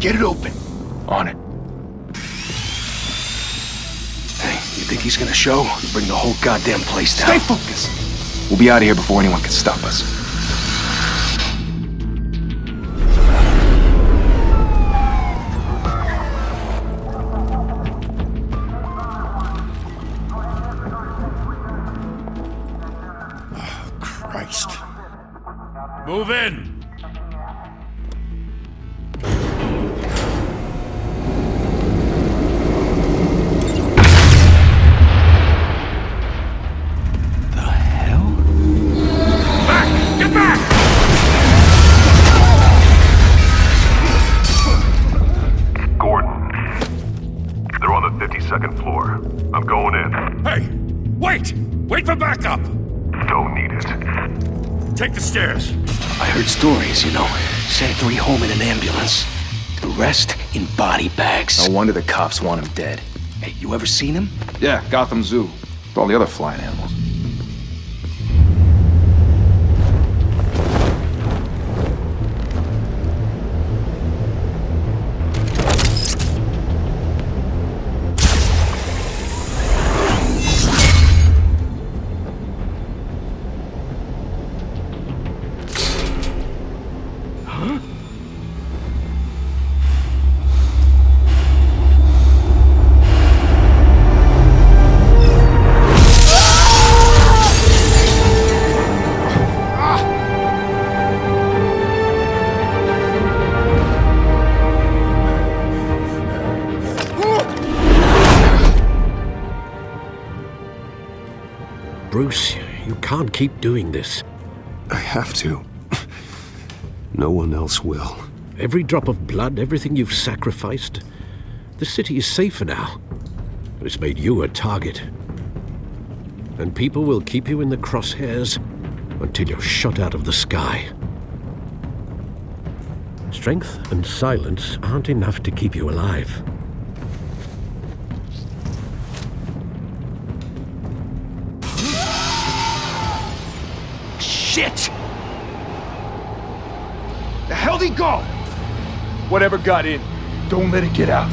Get it open. On it. Hey, you think he's gonna show? Bring the whole goddamn place down. Stay focused. We'll be out of here before anyone can stop us. Christ. Move in! Second floor. I'm going in. Hey! Wait! Wait for backup! Don't need it. Take the stairs. I heard stories, you know. Sent 3 home in an ambulance. The rest in body bags. No wonder the cops want him dead. Hey, you ever seen him? Yeah, Gotham Zoo. With all the other flying animals. Bruce, you can't keep doing this. I have to. No one else will. Every drop of blood, everything you've sacrificed. The city is safer now. It's made you a target. And people will keep you in the crosshairs until you're shot out of the sky. Strength and silence aren't enough to keep you alive. Shit! The hell'd he go? Whatever got in, don't let it get out.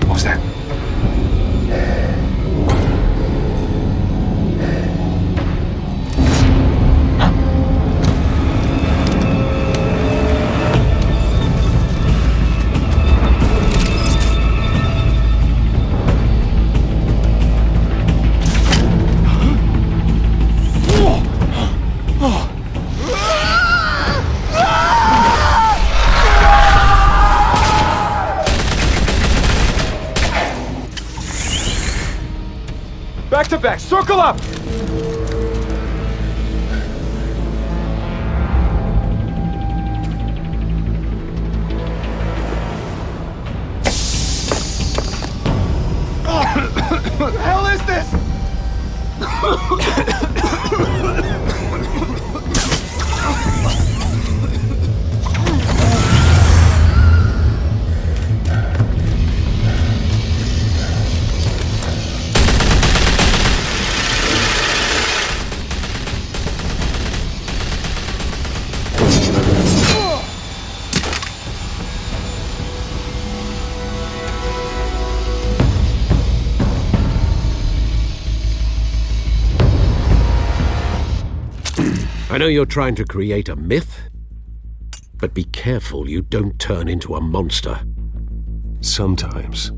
What was that? Back to back, circle up! What the hell is this? I know you're trying to create a myth, but be careful you don't turn into a monster. Sometimes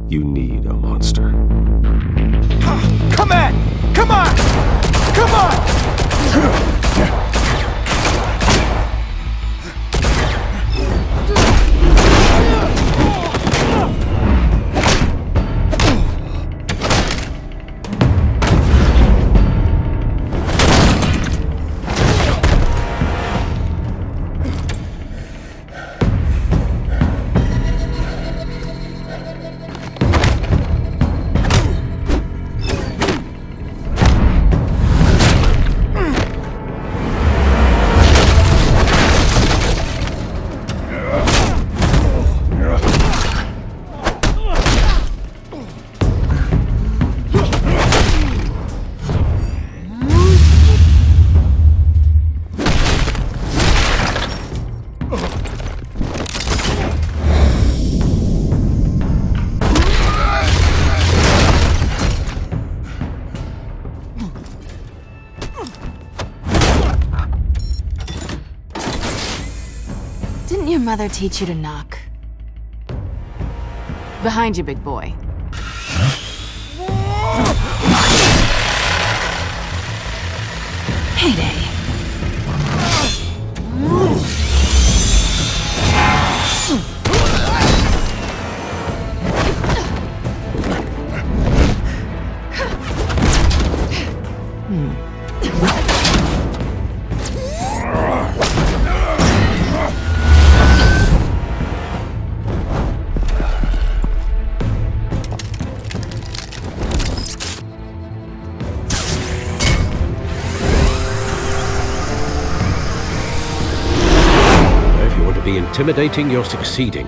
you need a monster. Come on! Come on! Come on! your mother teach you to knock? Behind you, big boy. Heyday. Intimidating, you're succeeding.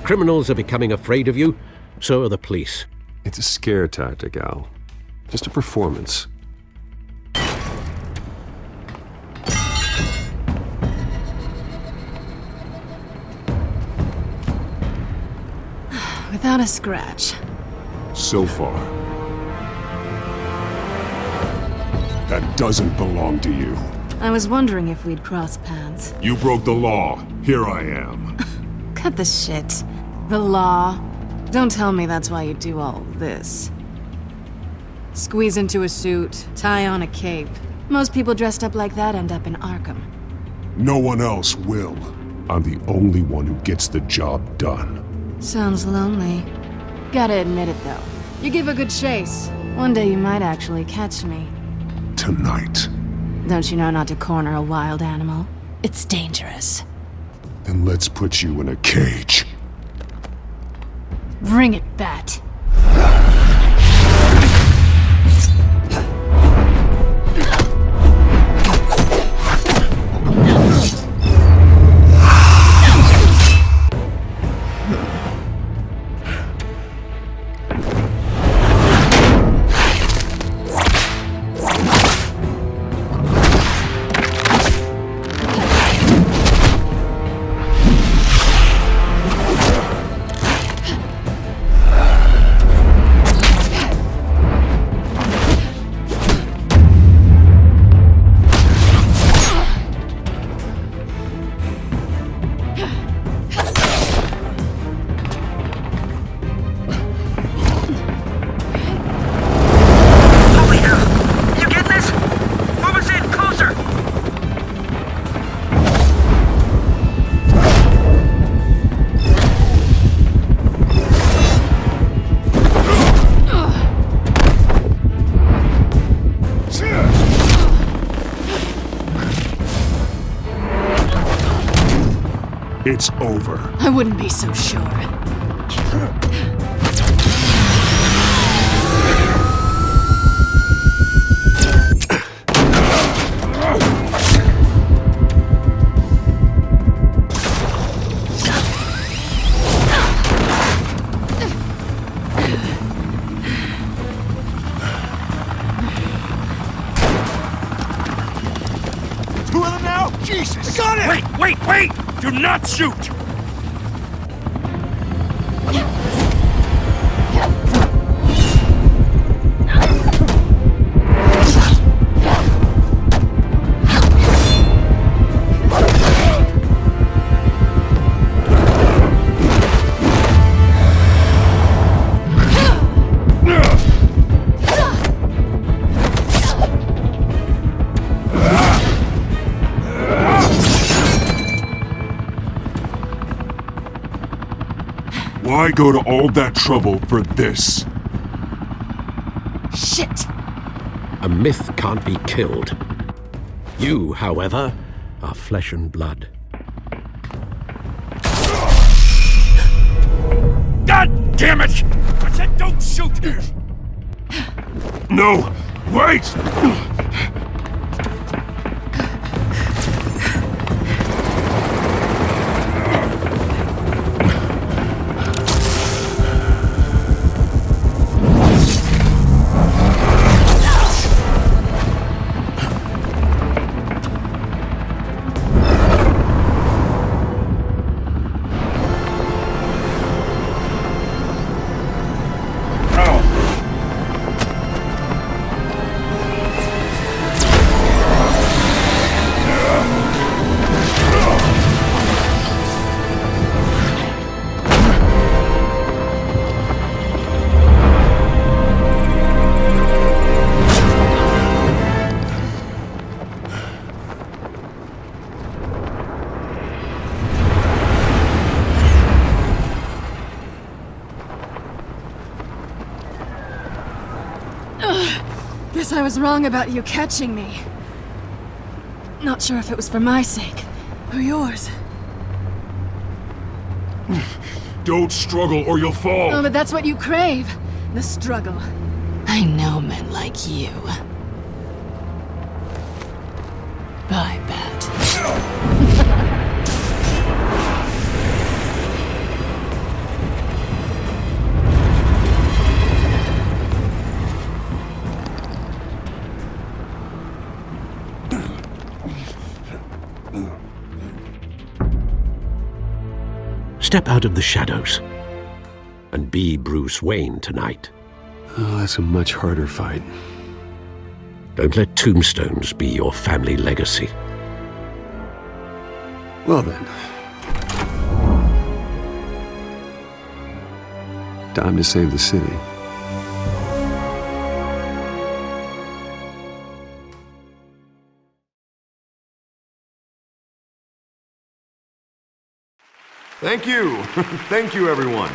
Criminals are becoming afraid of you, so are the police. It's a scare tactic, Al. Just a performance. Without a scratch. So far. That doesn't belong to you. I was wondering if we'd cross paths. You broke the law. Here I am. Cut the shit. The law. Don't tell me that's why you do all this. Squeeze into a suit, tie on a cape. Most people dressed up like that end up in Arkham. No one else will. I'm the only one who gets the job done. Sounds lonely. Gotta admit it, though. You give a good chase. One day you might actually catch me. Tonight. Don't you know not to corner a wild animal? It's dangerous. Then let's put you in a cage. Bring it, Bat. It's over. I wouldn't be so sure. Two of them now? Jesus! Got it! Wait! Do not shoot! Why go to all that trouble for this? Shit! A myth can't be killed. You, however, are flesh and blood. God damn it! I said don't shoot! No! Wait! Guess I was wrong about you catching me. Not sure if it was for my sake, or yours. Don't struggle or you'll fall! Oh, but that's what you crave. The struggle. I know men like you. Bye, Bat. Step out of the shadows and be Bruce Wayne tonight. Oh, that's a much harder fight. Don't let tombstones be your family legacy. Well then. Time to save the city. Thank you. Thank you, everyone.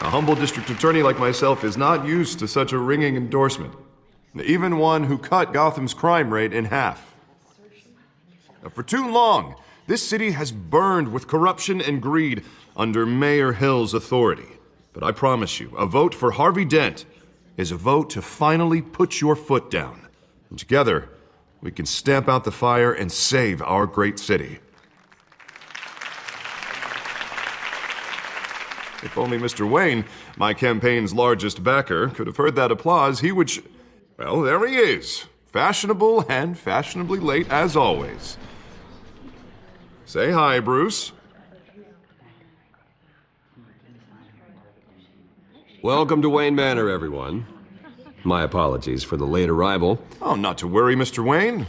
A humble district attorney like myself is not used to such a ringing endorsement. Even one who cut Gotham's crime rate in half. For too long, this city has burned with corruption and greed under Mayor Hill's authority. But I promise you, a vote for Harvey Dent is a vote to finally put your foot down. And together, we can stamp out the fire and save our great city. If only Mr. Wayne, my campaign's largest backer, could have heard that applause, he would well, there he is. Fashionable and fashionably late as always. Say hi, Bruce. Welcome to Wayne Manor, everyone. My apologies for the late arrival. Oh, not to worry, Mr. Wayne.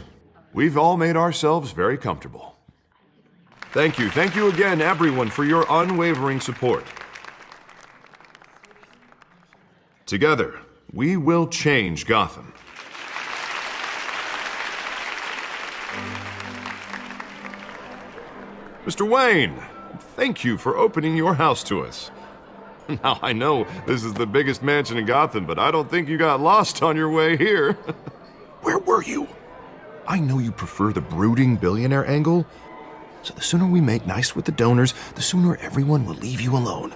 We've all made ourselves very comfortable. Thank you again, everyone, for your unwavering support. Together, we will change Gotham. Mr. Wayne, thank you for opening your house to us. Now, I know this is the biggest mansion in Gotham, but I don't think you got lost on your way here. Where were you? I know you prefer the brooding billionaire angle, so the sooner we make nice with the donors, the sooner everyone will leave you alone.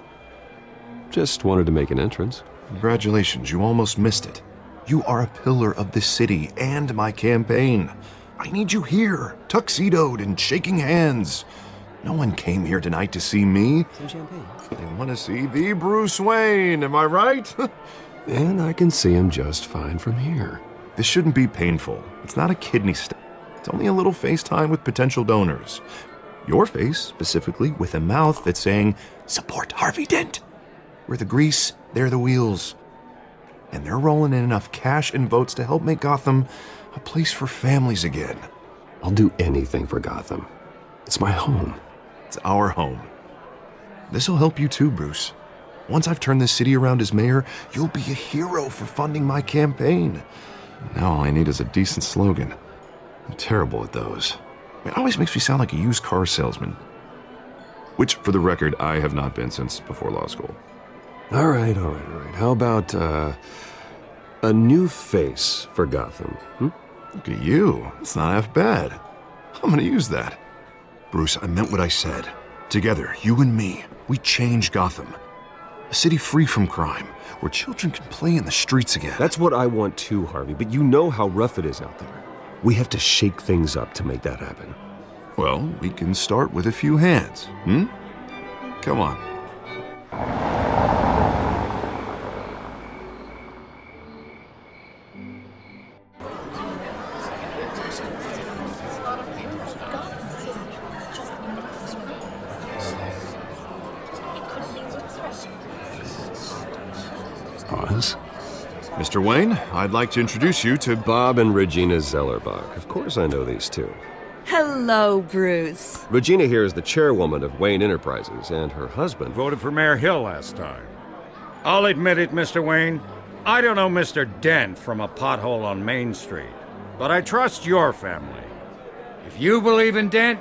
Just wanted to make an entrance. Congratulations, you almost missed it. You are a pillar of this city and my campaign. I need you here, tuxedoed and shaking hands. No one came here tonight to see me. Some champagne. They want to see the Bruce Wayne, am I right? And I can see him just fine from here. This shouldn't be painful. It's not a kidney stone. It's only a little FaceTime with potential donors. Your face, specifically, with a mouth that's saying, support Harvey Dent. We're the grease, they're the wheels. And they're rolling in enough cash and votes to help make Gotham a place for families again. I'll do anything for Gotham. It's my home. It's our home. This'll help you too, Bruce. Once I've turned this city around as mayor, you'll be a hero for funding my campaign. Now all I need is a decent slogan. I'm terrible at those. It always makes me sound like a used car salesman. Which, for the record, I have not been since before law school. All right. How about, a new face for Gotham, Look at you. It's not half bad. I'm gonna use that. Bruce, I meant what I said. Together, you and me, we change Gotham. A city free from crime, where children can play in the streets again. That's what I want too, Harvey, but you know how rough it is out there. We have to shake things up to make that happen. Well, we can start with a few hands, Come on. Pause. Mr. Wayne, I'd like to introduce you to Bob and Regina Zellerbach. Of course I know these two. Hello, Bruce. Regina here is the chairwoman of Wayne Enterprises, and her husband... Voted for Mayor Hill last time. I'll admit it, Mr. Wayne. I don't know Mr. Dent from a pothole on Main Street, but I trust your family. If you believe in Dent,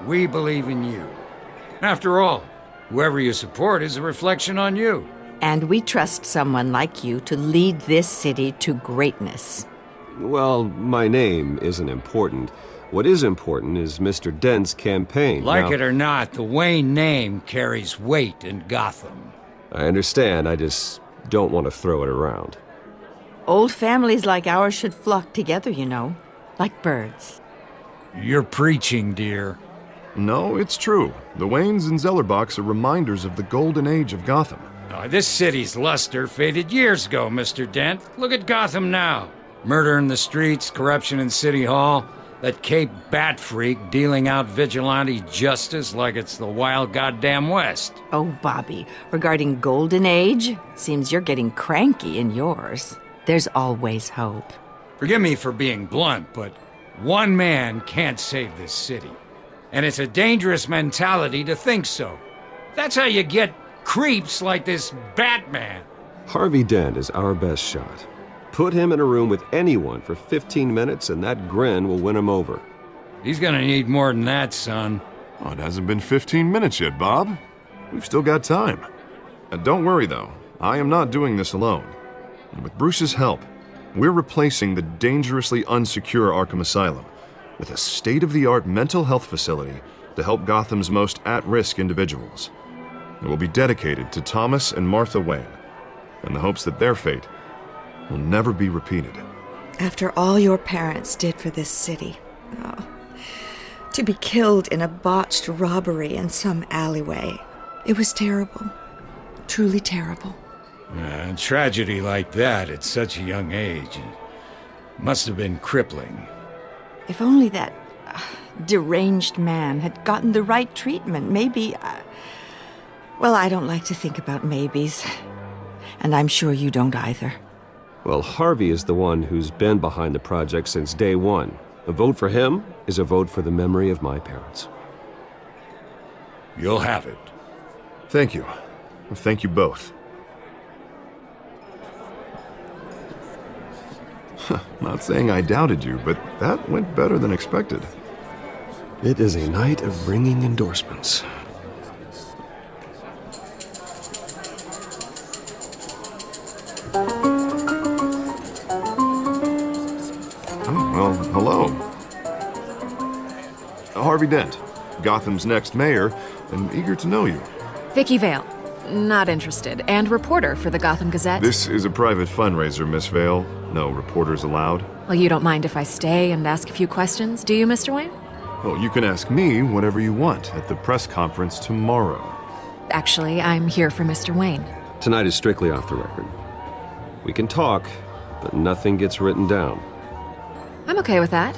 we believe in you. After all, whoever you support is a reflection on you. And we trust someone like you to lead this city to greatness. Well, my name isn't important. What is important is Mr. Dent's campaign. Like Now, it or not, the Wayne name carries weight in Gotham. I understand, I just don't want to throw it around. Old families like ours should flock together, you know, like birds. You're preaching, dear. No, it's true. The Waynes and Zellerbachs are reminders of the golden age of Gotham. This city's luster faded years ago, Mr. Dent. Look at Gotham now. Murder in the streets, corruption in City Hall, that Cape Bat freak dealing out vigilante justice like it's the wild goddamn West. Oh, Bobby, regarding Golden Age, it seems you're getting cranky in yours. There's always hope. Forgive me for being blunt, but one man can't save this city. And it's a dangerous mentality to think so. That's how you get creeps like this Batman. Harvey Dent is our best shot. Put him in a room with anyone for 15 minutes and that grin will win him over. He's gonna need more than that, son. Oh, it hasn't been 15 minutes yet, Bob. We've still got time. And don't worry, though. I am not doing this alone. And with Bruce's help, we're replacing the dangerously unsecure Arkham Asylum with a state-of-the-art mental health facility to help Gotham's most at-risk individuals. It will be dedicated to Thomas and Martha Wayne, in the hopes that their fate will never be repeated. After all your parents did for this city, to be killed in a botched robbery in some alleyway, it was terrible. Truly terrible. A tragedy like that at such a young age must have been crippling. If only that deranged man had gotten the right treatment, maybe... well, I don't like to think about maybes. And I'm sure you don't either. Well, Harvey is the one who's been behind the project since day one. A vote for him is a vote for the memory of my parents. You'll have it. Thank you. Thank you both. Not saying I doubted you, but that went better than expected. It is a night of ringing endorsements. Well, hello. Harvey Dent, Gotham's next mayor, and eager to know you. Vicky Vale. Not interested. And reporter for the Gotham Gazette. This is a private fundraiser, Miss Vale. No reporters allowed. Well, you don't mind if I stay and ask a few questions, do you, Mr. Wayne? Well, you can ask me whatever you want at the press conference tomorrow. Actually, I'm here for Mr. Wayne. Tonight is strictly off the record. We can talk, but nothing gets written down. I'm okay with that.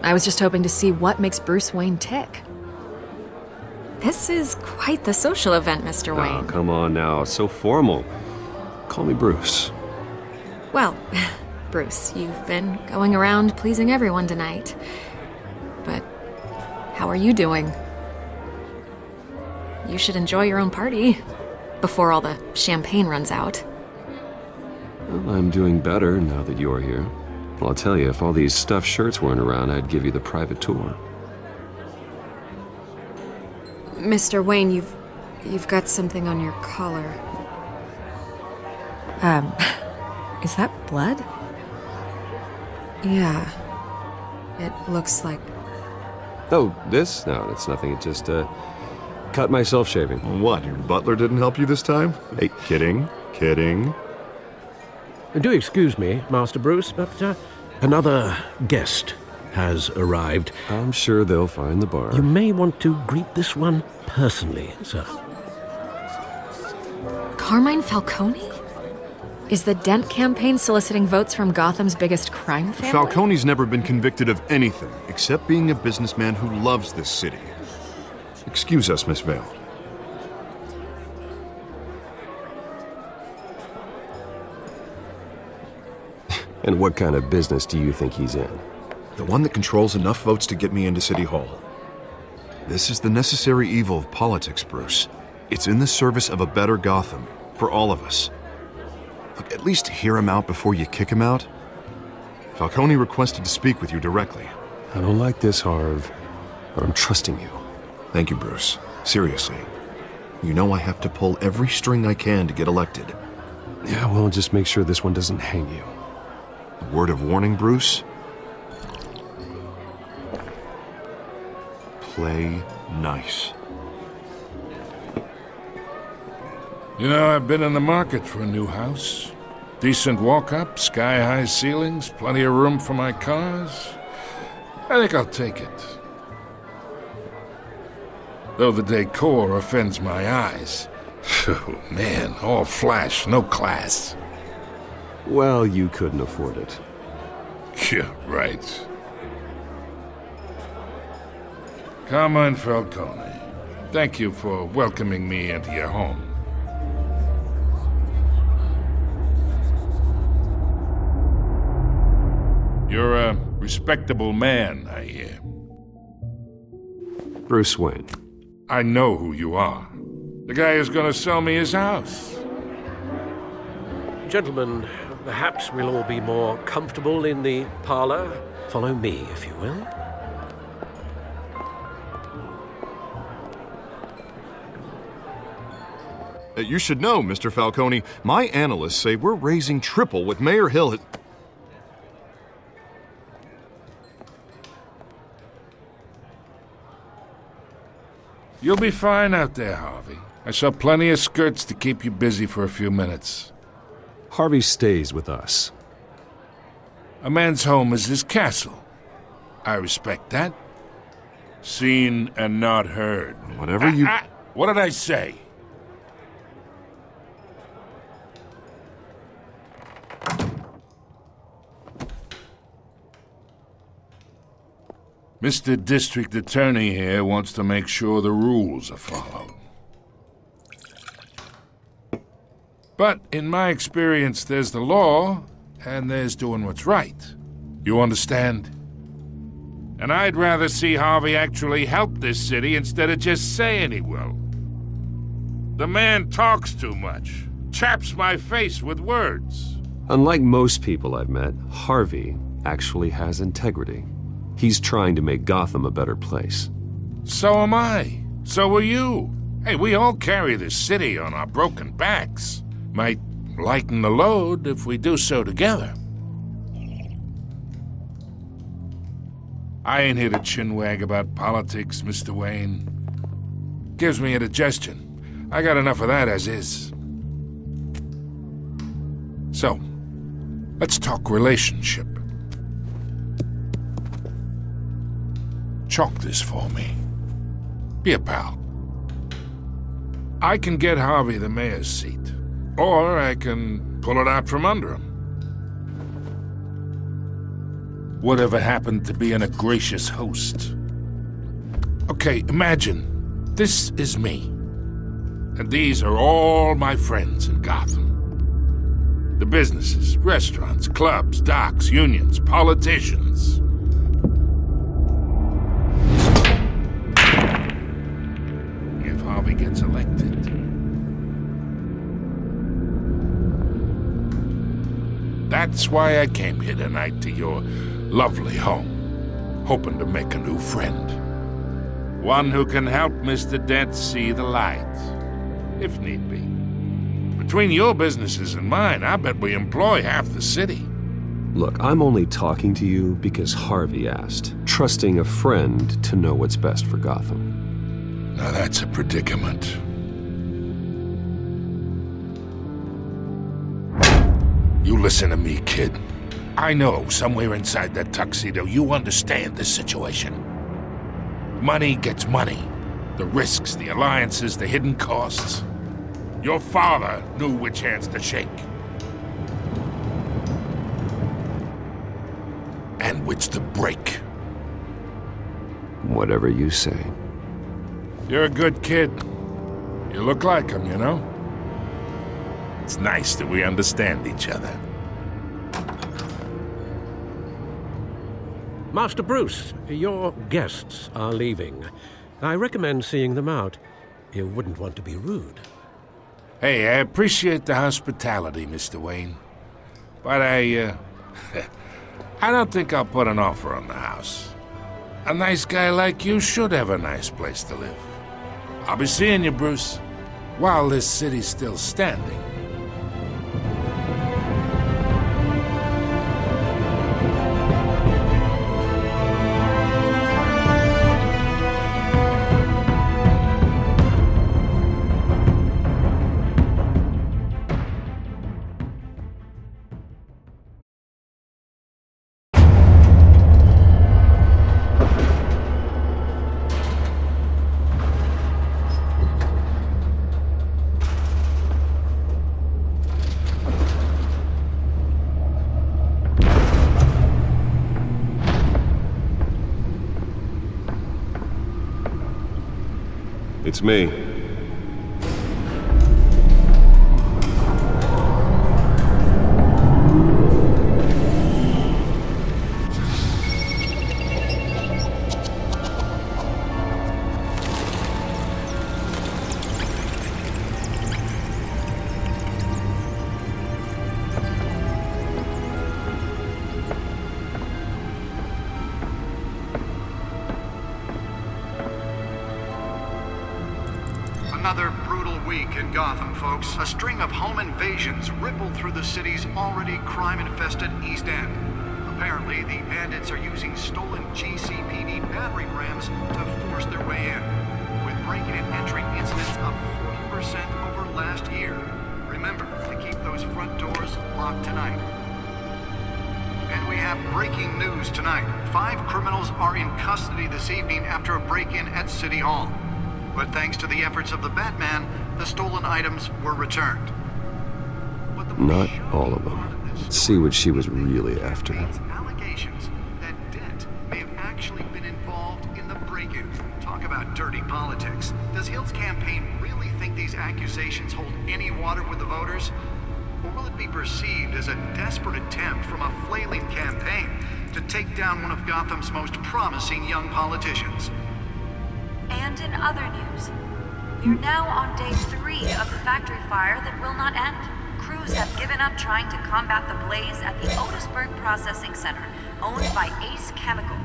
I was just hoping to see what makes Bruce Wayne tick. This is quite the social event, Mr. Wayne. Oh, come on now. It's so formal. Call me Bruce. Well, Bruce, you've been going around pleasing everyone tonight. But how are you doing? You should enjoy your own party before all the champagne runs out. Well, I'm doing better now that you're here. Well, I'll tell you, if all these stuffed shirts weren't around, I'd give you the private tour. Mr. Wayne, you've got something on your collar. Is that blood? Yeah. It looks like... Oh, this? No, it's nothing. It just, cut myself shaving. What, your butler didn't help you this time? Hey, kidding. Do excuse me, Master Bruce, but another guest has arrived. I'm sure they'll find the bar. You may want to greet this one personally, sir. Carmine Falcone? Is the Dent campaign soliciting votes from Gotham's biggest crime family? Falcone's never been convicted of anything except being a businessman who loves this city. Excuse us, Miss Vale. And what kind of business do you think he's in? The one that controls enough votes to get me into City Hall. This is the necessary evil of politics, Bruce. It's in the service of a better Gotham, for all of us. Look, at least hear him out before you kick him out. Falcone requested to speak with you directly. I don't like this, Harv, but I'm trusting you. Thank you, Bruce. Seriously. You know I have to pull every string I can to get elected. Yeah, well, just make sure this one doesn't hang you. A word of warning, Bruce? Play nice. You know, I've been in the market for a new house. Decent walk-up, sky-high ceilings, plenty of room for my cars. I think I'll take it. Though the decor offends my eyes. Oh, man, all flash, no class. Well, you couldn't afford it. Yeah, right. Carmine Falcone, thank you for welcoming me into your home. You're a respectable man, I hear. Bruce Wayne. I know who you are. The guy who's gonna sell me his house. Gentlemen, perhaps we'll all be more comfortable in the parlor. Follow me, if you will. You should know, Mr. Falcone, my analysts say we're raising triple what Mayor Hill had... You'll be fine out there, Harvey. I saw plenty of skirts to keep you busy for a few minutes. Harvey stays with us. A man's home is his castle. I respect that. Seen and not heard. Whatever you... What did I say? Mr. District Attorney here wants to make sure the rules are followed. But in my experience, there's the law, and there's doing what's right. You understand? And I'd rather see Harvey actually help this city instead of just saying he will. The man talks too much, chaps my face with words. Unlike most people I've met, Harvey actually has integrity. He's trying to make Gotham a better place. So am I. So are you. Hey, we all carry this city on our broken backs. Might lighten the load if we do so together. I ain't here to chinwag about politics, Mr. Wayne. Gives me indigestion. I got enough of that as is. So, let's talk relationship. Chalk this for me. Be a pal. I can get Harvey the mayor's seat, or I can pull it out from under him. Whatever happened to being a gracious host? Okay, imagine this is me, and these are all my friends in Gotham. The businesses, restaurants, clubs, docks, unions, politicians. Harvey gets elected. That's why I came here tonight to your lovely home, hoping to make a new friend. One who can help Mr. Dent see the light, if need be. Between your businesses and mine, I bet we employ half the city. Look, I'm only talking to you because Harvey asked, trusting a friend to know what's best for Gotham. Now that's a predicament. You listen to me, kid. I know somewhere inside that tuxedo you understand this situation. Money gets money. The risks, the alliances, the hidden costs. Your father knew which hands to shake. And which to break. Whatever you say. You're a good kid. You look like him, you know? It's nice that we understand each other. Master Bruce, your guests are leaving. I recommend seeing them out. You wouldn't want to be rude. Hey, I appreciate the hospitality, Mr. Wayne. But I don't think I'll put an offer on the house. A nice guy like you should have a nice place to live. I'll be seeing you, Bruce. while this city's still standing. It's me. Another brutal week in Gotham, folks. A string of home invasions rippled through the city's already crime-infested East End. Apparently, the bandits are using stolen GCPD battering rams to force their way in, with breaking and entering incidents up 40% over last year. Remember to keep those front doors locked tonight. And we have breaking news tonight. 5 criminals are in custody this evening after a break-in at City Hall. But thanks to the efforts of the Batman, the stolen items were returned. Not all of them. Let's see what she was really after. Allegations that Dent may have actually been involved in the break-in. Talk about dirty politics. Does Hill's campaign really think these accusations hold any water with the voters? Or will it be perceived as a desperate attempt from a flailing campaign to take down one of Gotham's most promising young politicians? And in other news, we're now on day 3 of the factory fire that will not end. Crews have given up trying to combat the blaze at the Otisburg Processing Center, owned by Ace Chemical.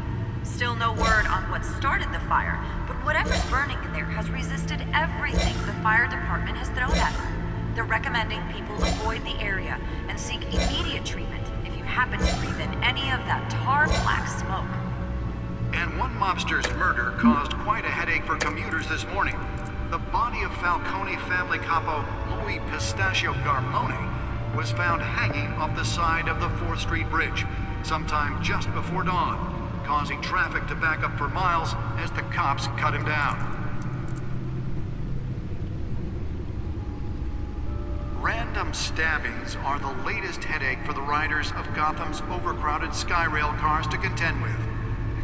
Still no word on what started the fire, but whatever's burning in there has resisted everything the fire department has thrown at it. They're recommending people avoid the area and seek immediate treatment if you happen to breathe in any of that tar black smoke. And one mobster's murder caused quite a headache for commuters this morning. The body of Falcone family capo Louis Pistachio Garmone was found hanging off the side of the 4th Street Bridge sometime just before dawn, causing traffic to back up for miles as the cops cut him down. Random stabbings are the latest headache for the riders of Gotham's overcrowded Skyrail cars to contend with.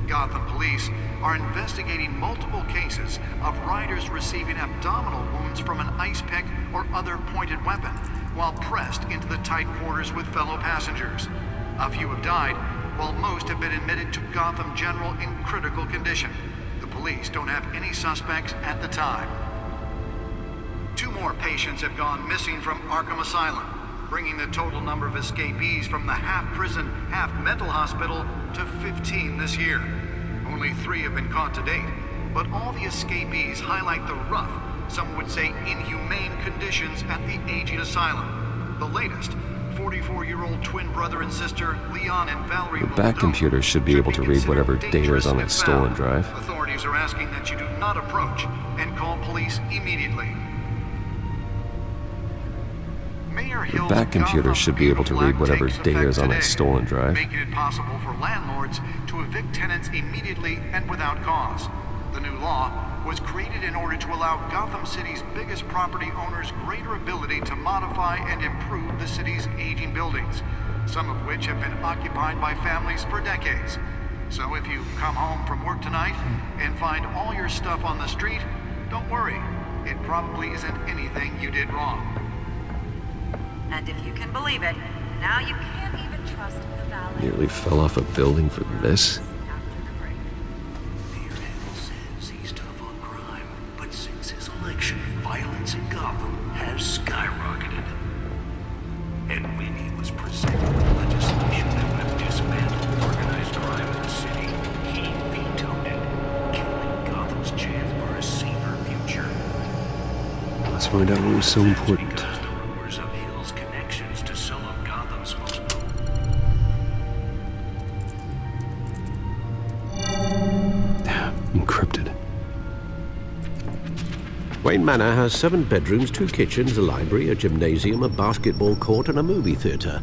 Gotham police are investigating multiple cases of riders receiving abdominal wounds from an ice pick or other pointed weapon while pressed into the tight quarters with fellow passengers. A few have died, while most have been admitted to Gotham General in critical condition. The police don't have any suspects at the time. 2 more patients have gone missing from Arkham Asylum, bringing the total number of escapees from the half-prison, half-mental hospital to 15 this year. Only 3 have been caught to date, but all the escapees highlight the rough, some would say inhumane conditions at the aging asylum. The latest, 44-year-old twin brother and sister Leon and Valerie The back computer should be able to read whatever data is on that stolen drive. Authorities are asking that you do not approach and call police immediately. The back computer should be able to read whatever data is on that stolen drive. Making it possible for landlords to evict tenants immediately and without cause. The new law was created in order to allow Gotham City's biggest property owners greater ability to modify and improve the city's aging buildings, some of which have been occupied by families for decades. So if you come home from work tonight and find all your stuff on the street, don't worry. It probably isn't anything you did wrong. And if you can believe it, now you can't even trust the valet. Nearly fell off a building for this. Mayor Hill says he's tough on crime, but since his election, violence in Gotham has skyrocketed. And when he was presented with legislation that would dismantle organized crime in the city, he vetoed it, killing Gotham's chance for a safer future. Las find out what was so important. Because the rumors of Hill's connections to some of Gotham's most... Encrypted. Wayne Manor has 7 bedrooms, 2 kitchens, a library, a gymnasium, a basketball court, and a movie theater.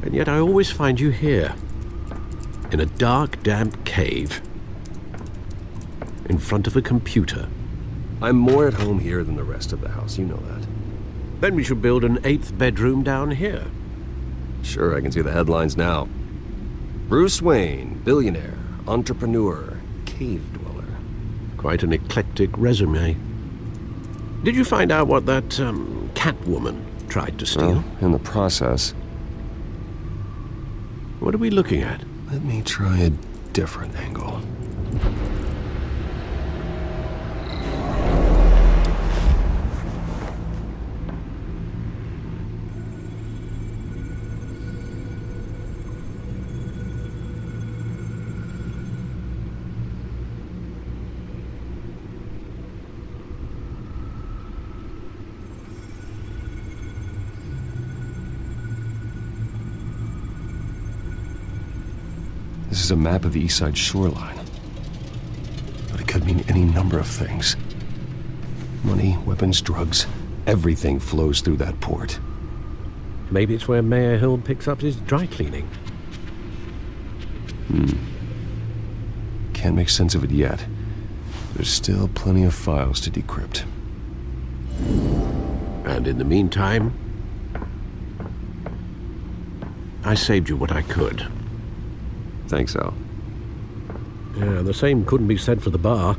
And yet I always find you here, in a dark, damp cave, in front of a computer. I'm more at home here than the rest of the house, you know that. Then we should build an 8th bedroom down here. Sure, I can see the headlines now. Bruce Wayne, billionaire, entrepreneur, cave dweller. Quite an eclectic resume. Did you find out what that, Catwoman tried to steal? Well, in the process. What are we looking at? Let me try a different angle. This is a map of the East Side shoreline. But it could mean any number of things. Money, weapons, drugs, everything flows through that port. Maybe it's where Mayor Hill picks up his dry cleaning. Can't make sense of it yet. There's still plenty of files to decrypt. And in the meantime, I saved you what I could. Thanks, Al. Yeah, the same couldn't be said for the bar.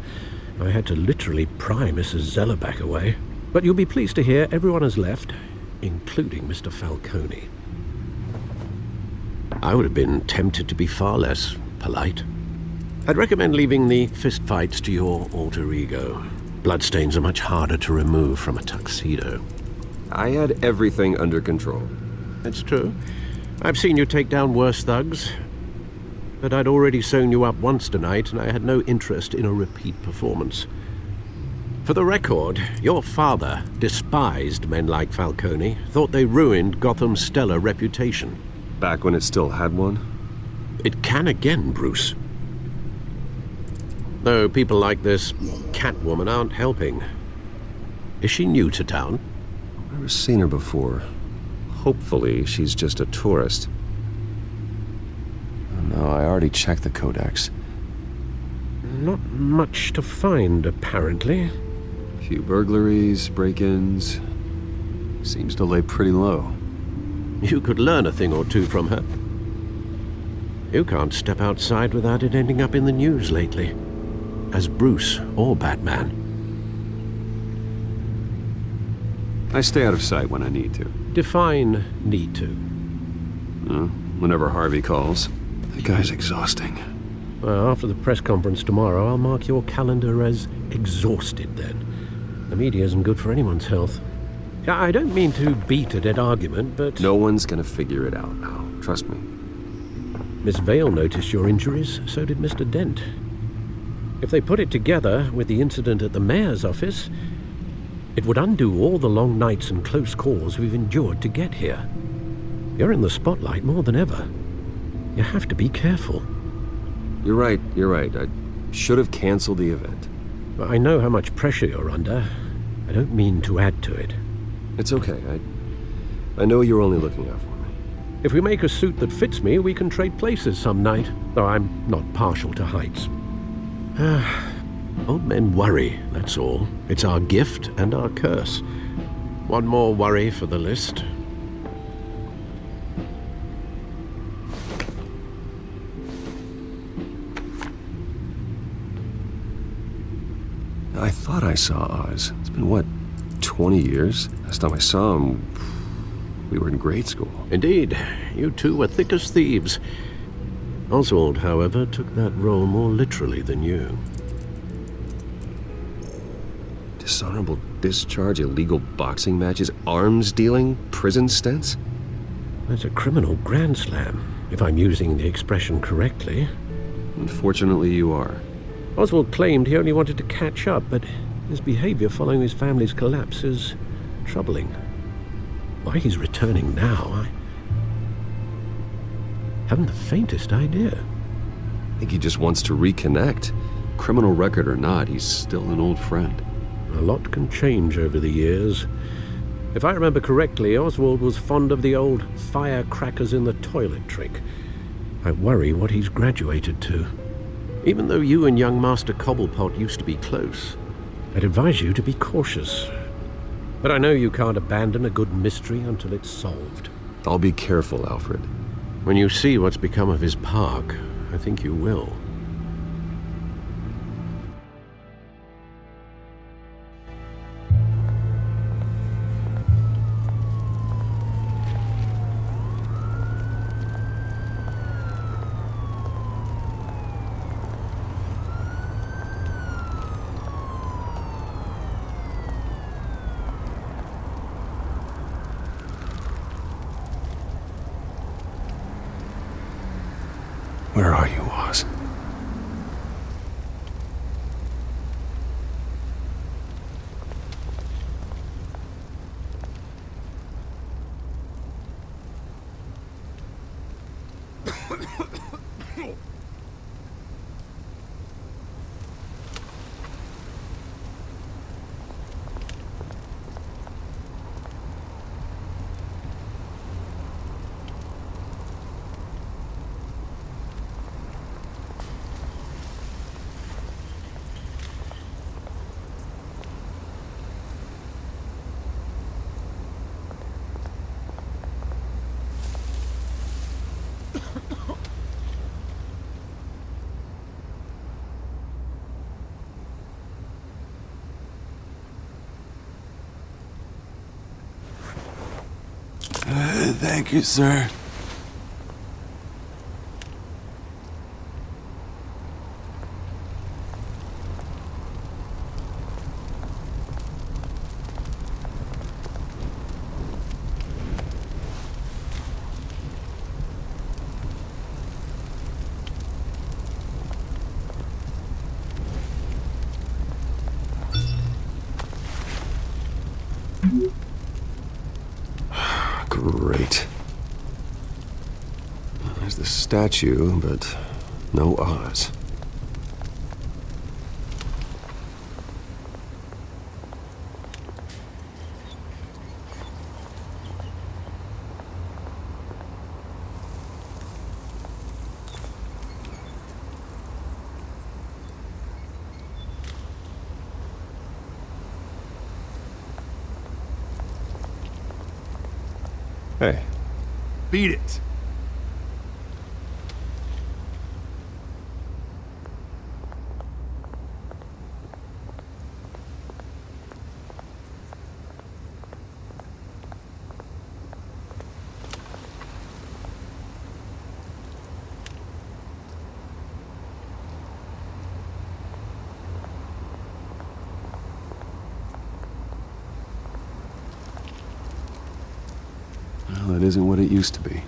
I had to literally pry Mrs. Zellerback away. But you'll be pleased to hear everyone has left, including Mr. Falcone. I would have been tempted to be far less polite. I'd recommend leaving the fistfights to your alter ego. Bloodstains are much harder to remove from a tuxedo. I had everything under control. That's true. I've seen you take down worse thugs. But I'd already sewn you up once tonight, and I had no interest in a repeat performance. For the record, your father despised men like Falcone, thought they ruined Gotham's stellar reputation. Back when it still had one? It can again, Bruce. Though people like this Catwoman aren't helping. Is she new to town? I've never seen her before. Hopefully, she's just a tourist. No, I already checked the codex. Not much to find, apparently. A few burglaries, break-ins. Seems to lay pretty low. You could learn a thing or two from her. You can't step outside without it ending up in the news lately. As Bruce or Batman. I stay out of sight when I need to. Define need to. Whenever Harvey calls. That guy's exhausting. Well, after the press conference tomorrow, I'll mark your calendar as exhausted then. The media isn't good for anyone's health. I don't mean to beat a dead argument, but... No one's gonna figure it out now. Trust me. Miss Vale noticed your injuries, so did Mr. Dent. If they put it together with the incident at the mayor's office, it would undo all the long nights and close calls we've endured to get here. You're in the spotlight more than ever. You have to be careful. You're right. I should have canceled the event. I know how much pressure you're under. I don't mean to add to it. It's okay. I know you're only looking out for me. If we make a suit that fits me, we can trade places some night, though I'm not partial to heights. Old men worry, that's all. It's our gift and our curse. One more worry for the list. I thought I saw Oz. It's been, what, 20 years? Last time I saw him, we were in grade school. Indeed. You two were thick as thieves. Oswald, however, took that role more literally than you. Dishonorable discharge, illegal boxing matches, arms dealing, prison stints? That's a criminal grand slam, if I'm using the expression correctly. Unfortunately, you are. Oswald claimed he only wanted to catch up, but His behavior following his family's collapse is troubling. Why he's returning now, I haven't the faintest idea. I think he just wants to reconnect. Criminal record or not, he's still an old friend. A lot can change over the years. If I remember correctly, Oswald was fond of the old firecrackers in the toilet trick. I worry what he's graduated to. Even though you and young Master Cobblepot used to be close, I'd advise you to be cautious. But I know you can't abandon a good mystery until it's solved. I'll be careful, Alfred. When you see what's become of his park, I think you will. Where are you, Oz? Thank you, sir. Great. There's the statue, but no Oz. Hey. Beat it. Well, it isn't what it used to be.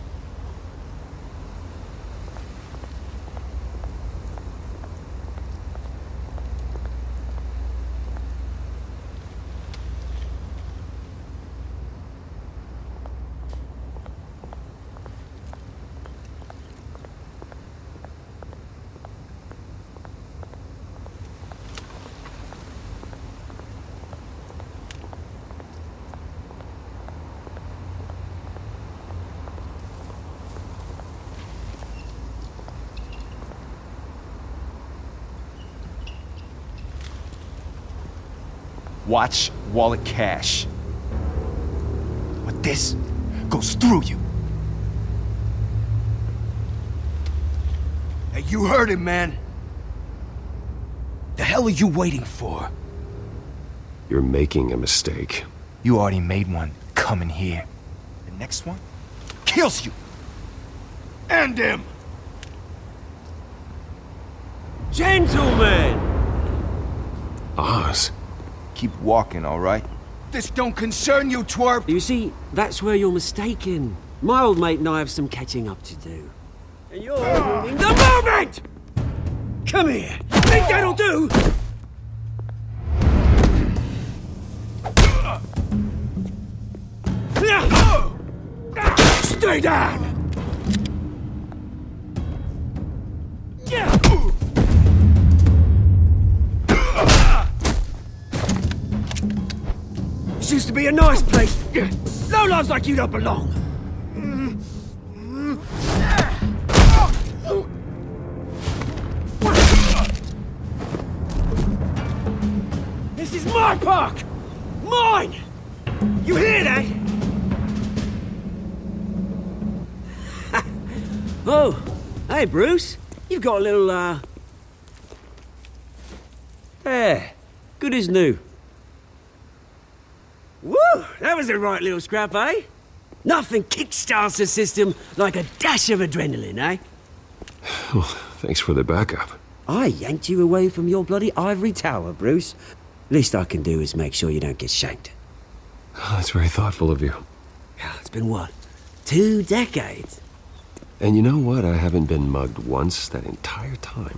Watch wallet cash. But this goes through you. Hey, you heard it, man. The hell are you waiting for? You're making a mistake. You already made one coming here. The next one kills you. And him. Gentlemen! Oz. Keep walking, all right? This don't concern you, twerp! You see, that's where you're mistaken. My old mate and I have some catching up to do. And you're ruining the moment! Come here! Think that'll do? Stay down! This used to be a nice place. No lives like you don't belong. This is my park! Mine! You hear that? Oh, hey, Bruce. You've got a little, There. Good as new. Woo! That was a right little scrap, eh? Nothing kickstarts the system like a dash of adrenaline, eh? Well, thanks for the backup. I yanked you away from your bloody ivory tower, Bruce. Least I can do is make sure you don't get shanked. Oh, that's very thoughtful of you. It's been what? 2 decades? And you know what? I haven't been mugged once that entire time.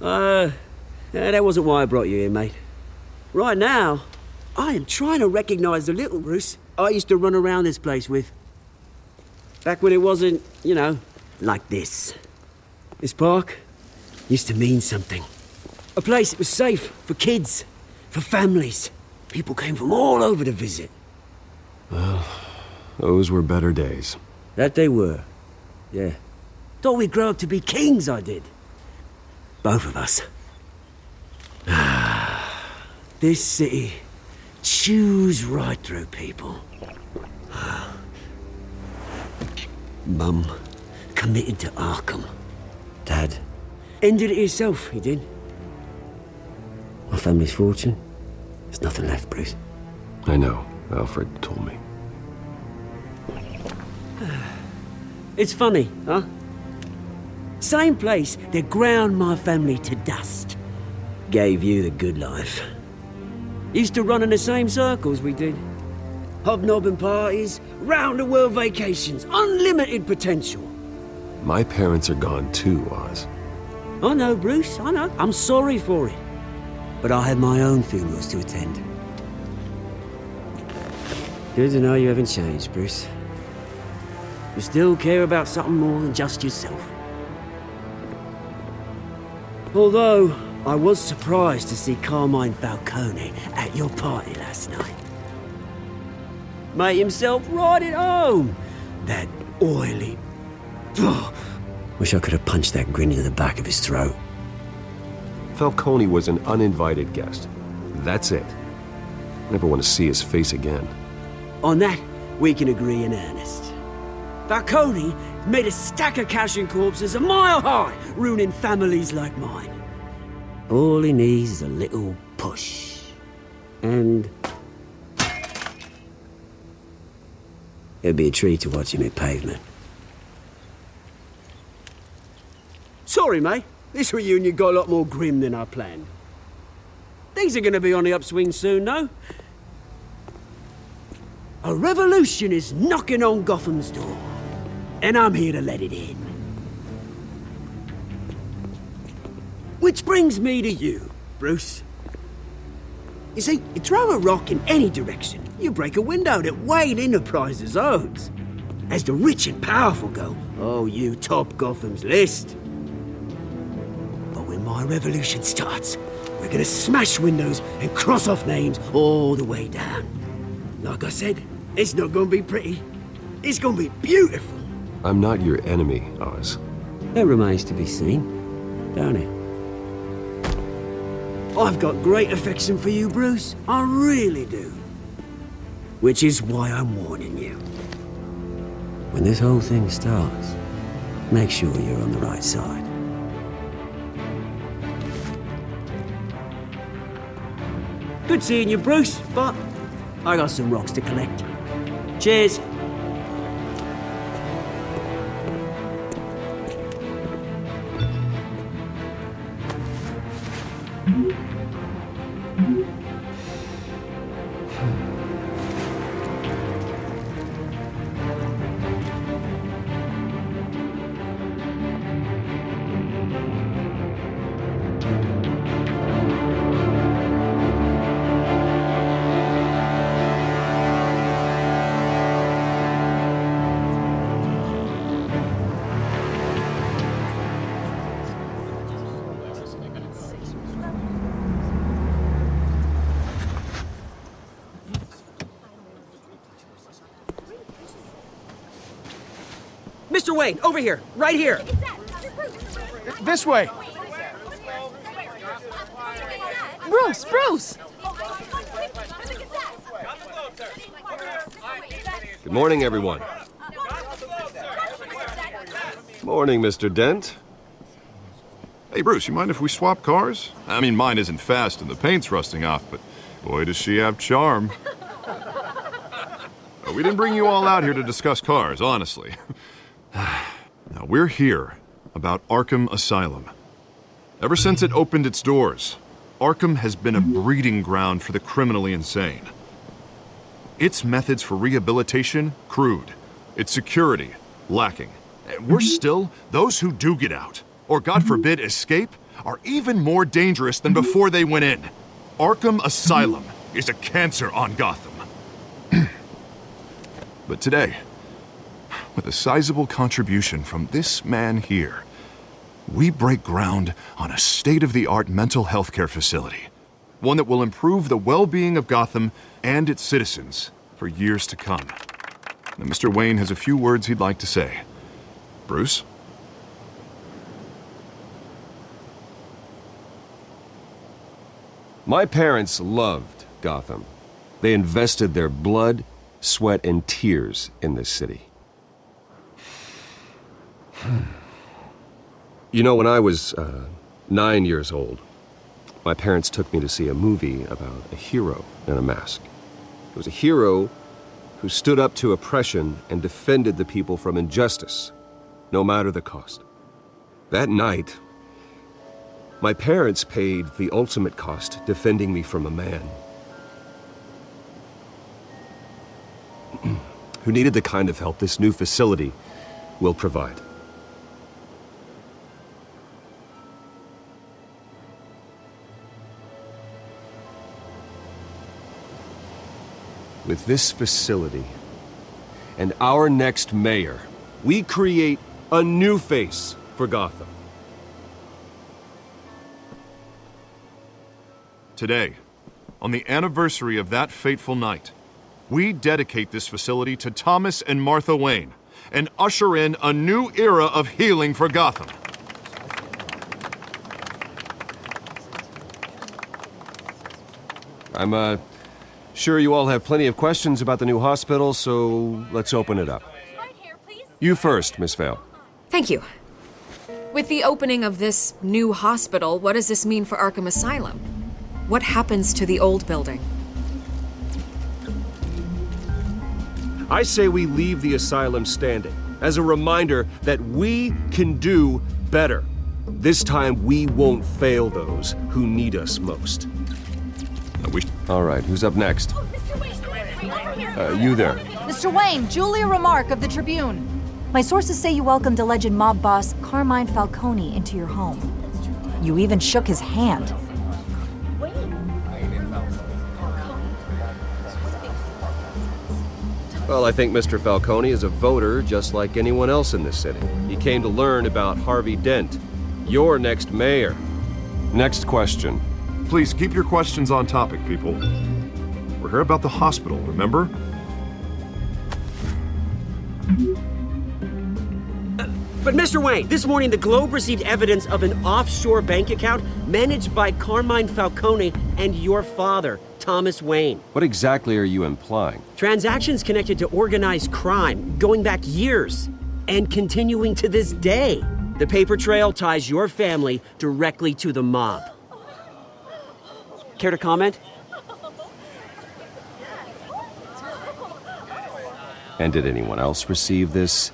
That wasn't why I brought you here, mate. Right now, I am trying to recognize the little Bruce I used to run around this place with. Back when it wasn't, you know, like this. This park used to mean something. A place that was safe for kids, for families. People came from all over to visit. Well, those were better days. That they were. Yeah. Thought we'd grow up to be kings, I did. Both of us. This city chews right through people. Mum committed to Arkham. Dad ended it himself, he did. My family's fortune. There's nothing left, Bruce. I know. Alfred told me. It's funny, huh? Same place that ground my family to dust. Gave you the good life. Used to run in the same circles we did. Hobnobbing parties, round-the-world vacations, unlimited potential. My parents are gone too, Oz. I know, Bruce, I know. I'm sorry for it. But I had my own funerals to attend. Good to know you haven't changed, Bruce. You still care about something more than just yourself. Although, I was surprised to see Carmine Falcone at your party last night. Made himself right at home. That oily... Wish I could have punched that grin into the back of his throat. Falcone was an uninvited guest. That's it. Never want to see his face again. On that, we can agree in earnest. Falcone made a stack of cash and corpses a mile high, ruining families like mine. All he needs is a little push. And... it'd be a treat to watch him hit pavement. Sorry, mate. This reunion got a lot more grim than I planned. Things are gonna be on the upswing soon, though. A revolution is knocking on Gotham's door. And I'm here to let it in. Which brings me to you, Bruce. You see, you throw a rock in any direction, you break a window that Wayne Enterprises owns. As the rich and powerful go, oh, you top Gotham's list. But when my revolution starts, we're gonna smash windows and cross off names all the way down. Like I said, it's not gonna be pretty. It's gonna be beautiful. I'm not your enemy, Oz. That remains to be seen, don't it? I've got great affection for you, Bruce. I really do. Which is why I'm warning you. When this whole thing starts, make sure you're on the right side. Good seeing you, Bruce, but I got some rocks to collect. Cheers. Mr. Wayne, over here, right here. This way. Bruce! Good morning, everyone. Morning, Mr. Dent. Hey, Bruce, you mind if we swap cars? I mean, mine isn't fast and the paint's rusting off, but boy, does she have charm. We didn't bring you all out here to discuss cars, honestly. Now, we're here about Arkham Asylum. Ever since it opened its doors, Arkham has been a breeding ground for the criminally insane. Its methods for rehabilitation, crude. Its security, lacking. And worse still, those who do get out, or God forbid escape, are even more dangerous than before they went in. Arkham Asylum is a cancer on Gotham. But today, with a sizable contribution from this man here, we break ground on a state-of-the-art mental health care facility. One that will improve the well-being of Gotham and its citizens for years to come. Now, Mr. Wayne has a few words he'd like to say. Bruce? My parents loved Gotham. They invested their blood, sweat, and tears in this city. You know, when I was 9 years old, my parents took me to see a movie about a hero in a mask. It was a hero who stood up to oppression and defended the people from injustice, no matter the cost. That night, my parents paid the ultimate cost defending me from a man who needed the kind of help this new facility will provide. With this facility and our next mayor, we create a new face for Gotham. Today, on the anniversary of that fateful night, we dedicate this facility to Thomas and Martha Wayne and usher in a new era of healing for Gotham. I'm sure you all have plenty of questions about the new hospital, so let's open it up. You first, Miss Vale. Thank you. With the opening of this new hospital, what does this mean for Arkham Asylum? What happens to the old building? I say we leave the asylum standing as a reminder that we can do better. This time we won't fail those who need us most. All right, who's up next? You there. Mr. Wayne, Julia Remark of the Tribune. My sources say you welcomed alleged mob boss Carmine Falcone into your home. You even shook his hand. Well, I think Mr. Falcone is a voter just like anyone else in this city. He came to learn about Harvey Dent, your next mayor. Next question. Please keep your questions on topic, people. We're here about the hospital, remember? But Mr. Wayne, this morning the Globe received evidence of an offshore bank account managed by Carmine Falcone and your father, Thomas Wayne. What exactly are you implying? Transactions connected to organized crime, going back years, and continuing to this day. The paper trail ties your family directly to the mob. Care to comment? And did anyone else receive this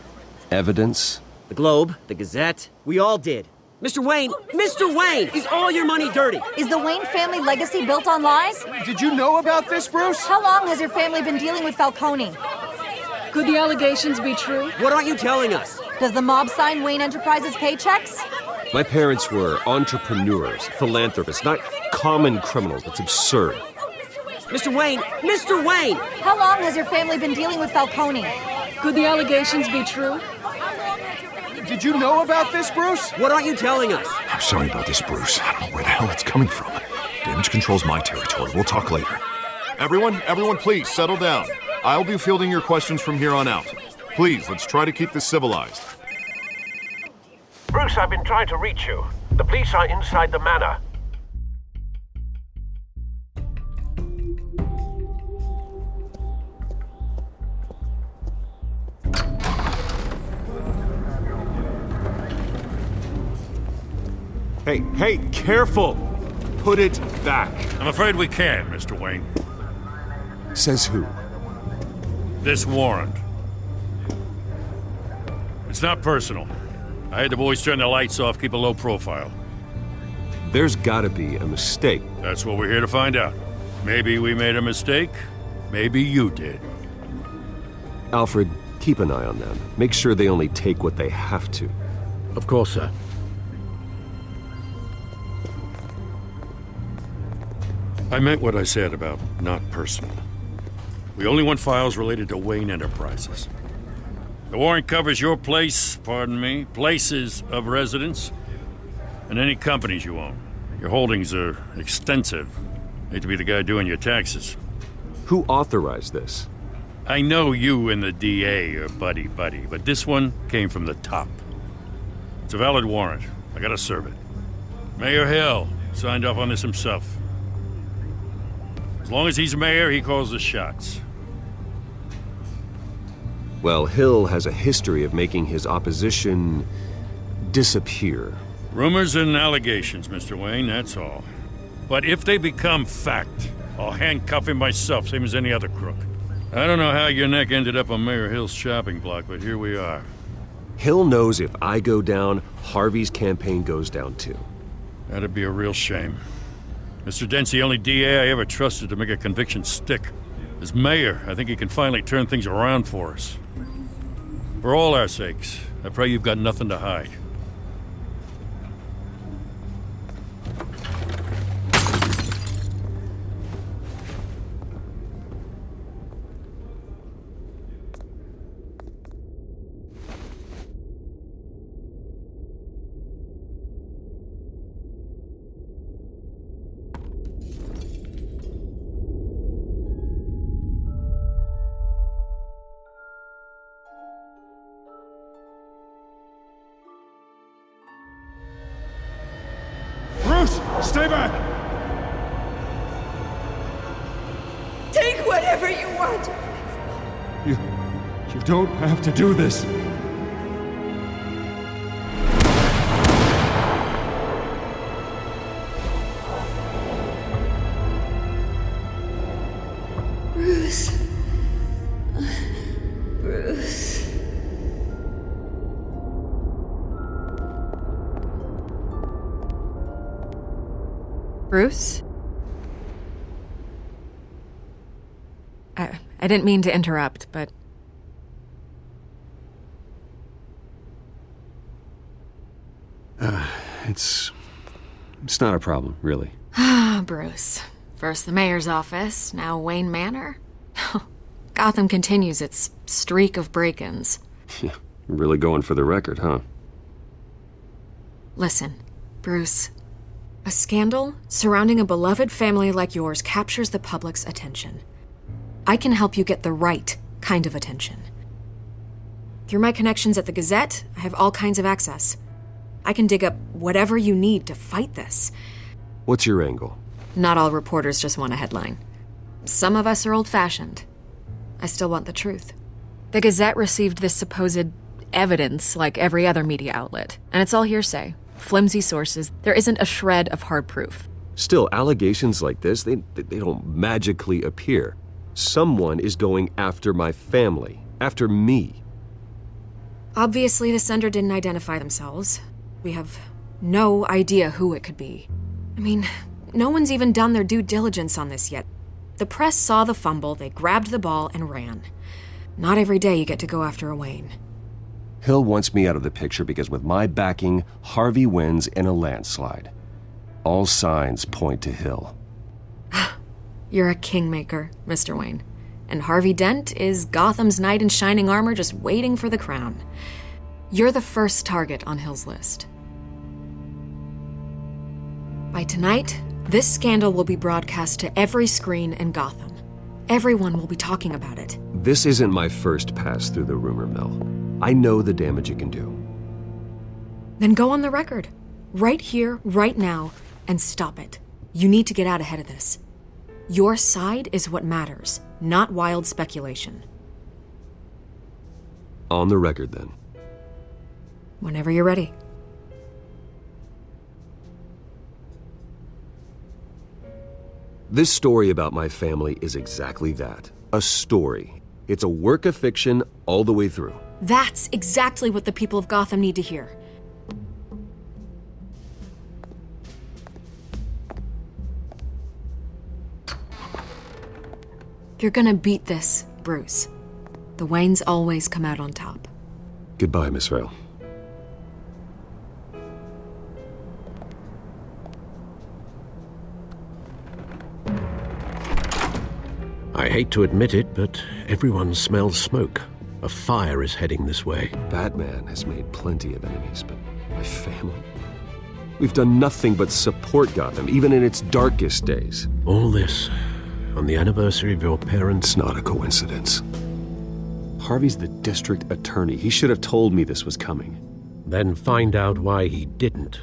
evidence? The Globe, the Gazette, we all did. Mr. Wayne, is all your money dirty? Is the Wayne family legacy built on lies? Did you know about this, Bruce? How long has your family been dealing with Falcone? Could the allegations be true? What aren't you telling us? Does the mob sign Wayne Enterprises paychecks? My parents were entrepreneurs, philanthropists, not common criminals. That's absurd. Mr. Wayne! How long has your family been dealing with Falcone? Could the allegations be true? Did you know about this, Bruce? What aren't you telling us? I'm sorry about this, Bruce. I don't know where the hell it's coming from. Damage control's my territory. We'll talk later. Everyone, please, settle down. I'll be fielding your questions from here on out. Please, let's try to keep this civilized. Bruce, I've been trying to reach you. The police are inside the manor. Hey, careful! Put it back. I'm afraid we can't, Mr. Wayne. Says who? This warrant. It's not personal. I had the boys turn the lights off, keep a low profile. There's gotta be a mistake. That's what we're here to find out. Maybe we made a mistake. Maybe you did. Alfred, keep an eye on them. Make sure they only take what they have to. Of course, sir. I meant what I said about not personal. We only want files related to Wayne Enterprises. The warrant covers your places of residence, and any companies you own. Your holdings are extensive. Hate to be the guy doing your taxes. Who authorized this? I know you and the DA are buddy-buddy, but this one came from the top. It's a valid warrant. I gotta serve it. Mayor Hill signed off on this himself. As long as he's mayor, he calls the shots. Well, Hill has a history of making his opposition disappear. Rumors and allegations, Mr. Wayne, that's all. But if they become fact, I'll handcuff him myself, same as any other crook. I don't know how your neck ended up on Mayor Hill's shopping block, but here we are. Hill knows if I go down, Harvey's campaign goes down too. That'd be a real shame. Mr. Dent's the only DA I ever trusted to make a conviction stick. As mayor, I think he can finally turn things around for us. For all our sakes, I pray you've got nothing to hide. Stay back! Take whatever you want. You don't have to do this. Bruce. Bruce. Bruce? I didn't mean to interrupt, but... It's not a problem, really. Ah, Bruce. First the mayor's office, now Wayne Manor. Gotham continues its streak of break-ins. Yeah, really going for the record, huh? Listen, Bruce. A scandal surrounding a beloved family like yours captures the public's attention. I can help you get the right kind of attention. Through my connections at the Gazette, I have all kinds of access. I can dig up whatever you need to fight this. What's your angle? Not all reporters just want a headline. Some of us are old-fashioned. I still want the truth. The Gazette received this supposed evidence like every other media outlet, and it's all hearsay. Flimsy sources. There isn't a shred of hard proof. Still, allegations like this, they don't magically appear. Someone is going after my family, after me. Obviously, the sender didn't identify themselves. We have no idea who it could be. I mean, no one's even done their due diligence on this yet. The press saw the fumble, they grabbed the ball and ran. Not every day you get to go after a Wayne. Hill wants me out of the picture because with my backing, Harvey wins in a landslide. All signs point to Hill. You're a kingmaker, Mr. Wayne. And Harvey Dent is Gotham's knight in shining armor just waiting for the crown. You're the first target on Hill's list. By tonight, this scandal will be broadcast to every screen in Gotham. Everyone will be talking about it. This isn't my first pass through the rumor mill. I know the damage it can do. Then go on the record. Right here, right now, and stop it. You need to get out ahead of this. Your side is what matters, not wild speculation. On the record, then. Whenever you're ready. This story about my family is exactly that. A story. It's a work of fiction all the way through. That's exactly what the people of Gotham need to hear. You're gonna beat this, Bruce. The Waynes always come out on top. Goodbye, Miss Vale. I hate to admit it, but everyone smells smoke. A fire is heading this way. Batman has made plenty of enemies, but my family? We've done nothing but support Gotham, even in its darkest days. All this on the anniversary of your parents'... It's not a coincidence. Harvey's the district attorney. He should have told me this was coming. Then find out why he didn't.